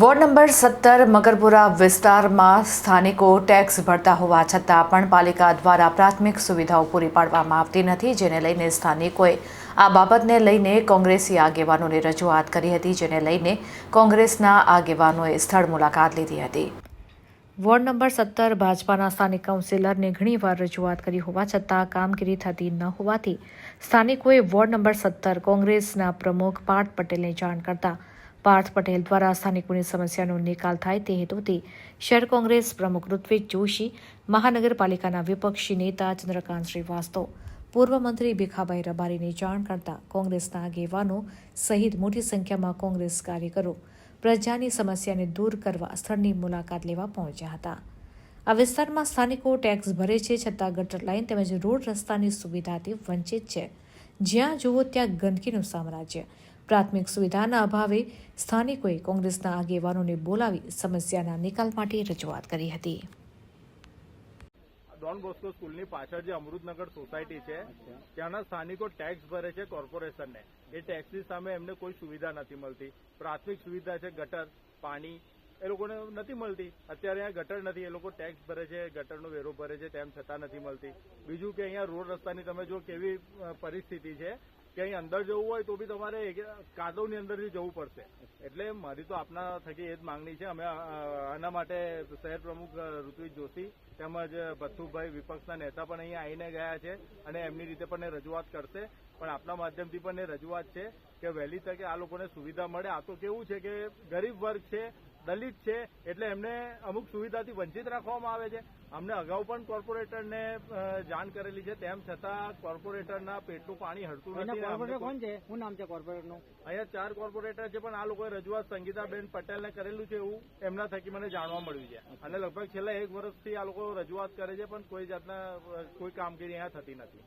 Ward number 17 Makarpura વિસ્તારમાં સ્થાનિકો tax ભરતા હોવા છતાં પણ પાલિકા દ્વારા પ્રાથમિક સુવિધાઓ પૂરી પાડવામાં આવતી નથી, જેને લઈને સ્થાનિકોએ આ બાબતને લઈને કોંગ્રેસી આગેવાનોને રજૂઆત કરી હતી, જેને લઈને કોંગ્રેસના આગેવાનોએ સ્થળ મુલાકાત લીધી હતી। વોર્ડ નંબર 17 ભાજપાના સ્થાનિક કાઉન્સિલરને ઘણીવાર રજૂઆત કરી હોવા છતાં કામગીરી થતી ન હોવાથી સ્થાનિકોએ વોર્ડ નંબર 17 કોંગ્રેસના પ્રમુખ પાર્થ પટેલને જાણ કરતા પાર્થ પટેલ દ્વારા સ્થાનિકોની સમસ્યાનો નિકાલ થાય તે હેતુથી શહેર કોંગ્રેસ પ્રમુખ ઋત્વિજ જોશી, મહાનગરપાલિકાના વિપક્ષી નેતા ચંદ્રકાંત શ્રીવાસ્તવ, પૂર્વ મંત્રી ભીખાભાઈ રબારીને જાણ કરતા કોંગ્રેસના આગેવાનો સહિત મોટી સંખ્યામાં કોંગ્રેસ કાર્યકરો પ્રજાની સમસ્યાને દૂર કરવા સ્થળની મુલાકાત લેવા પહોંચ્યા હતા। આ વિસ્તારમાં સ્થાનિકો ટેક્સ ભરે છે છતાં ગટર લાઇન તેમજ રોડ રસ્તાની સુવિધાથી વંચિત છે। જ્યાં જુઓ ત્યાં ગંદકીનું સામ્રાજ્ય। પ્રાથમિક સુવિધાના અભાવે સ્થાનિકોએ કોંગ્રેસના આગેવાનોને બોલાવી સમસ્યાના નિકાલ માટે રજૂઆત કરી હતી। ડોન બોસ્કો સ્કૂલની પાછળ જે અમૃતનગર સોસાયટી છે ત્યાંના સ્થાનિકો ટેક્સ ભરે છે કોર્પોરેશનને। એ ટેક્સની સામે એમને કોઈ સુવિધા નથી મળતી। પ્રાથમિક સુવિધા છે ગટર, પાણી, એ લોકોને નથી મળતી। અત્યારે અહીંયા ગટર નથી, એ લોકો ટેક્સ ભરે છે, ગટરનો વેરો ભરે છે, તેમ છતાં નથી મળતી। બીજું કે અહીંયા રોડ રસ્તાની તમે જો કેવી પરિસ્થિતિ છે કે અહીં અંદર જવું હોય તો બી તમારે કાદવની અંદરથી જવું પડશે। એટલે મારી તો આપના થકી એ જ માંગણી છે। અમે આના માટે શહેર પ્રમુખ ઋત્વિજ જોશી તેમજ ભથ્થુભાઈ વિપક્ષના નેતા પણ અહીંયા આવીને ગયા છે અને એમની રીતે પણ રજૂઆત કરશે। પણ આપના માધ્યમથી પણ એ રજૂઆત છે કે વહેલી તકે આ લોકોને સુવિધા મળે। આ તો કેવું છે કે ગરીબ વર્ગ છે, દલિત છે, એટલે એમને અમુક સુવિધાથી વંચિત રાખવામાં આવે છે। અમને અગાઉ પણ કોર્પોરેટરને જાણ કરેલી છે, તેમ છતાં કોર્પોરેટરના પેટનું પાણી હળતું નથી। કોર્પોરેટર કોણ છે? શું નામ છે કોર્પોરેટરનું? અહીંયા 4 કોર્પોરેટર છે, પણ આ લોકોએ રજૂઆત સંગીતાબેન પટેલને કરેલું છે એવું એમના થકી મને જાણવા મળ્યું છે। અને લગભગ છેલ્લા 1 વર્ષથી આ લોકો રજૂઆત કરે છે, પણ કોઈ જાતના કોઈ કામગીરી અહીંયા થતી નથી।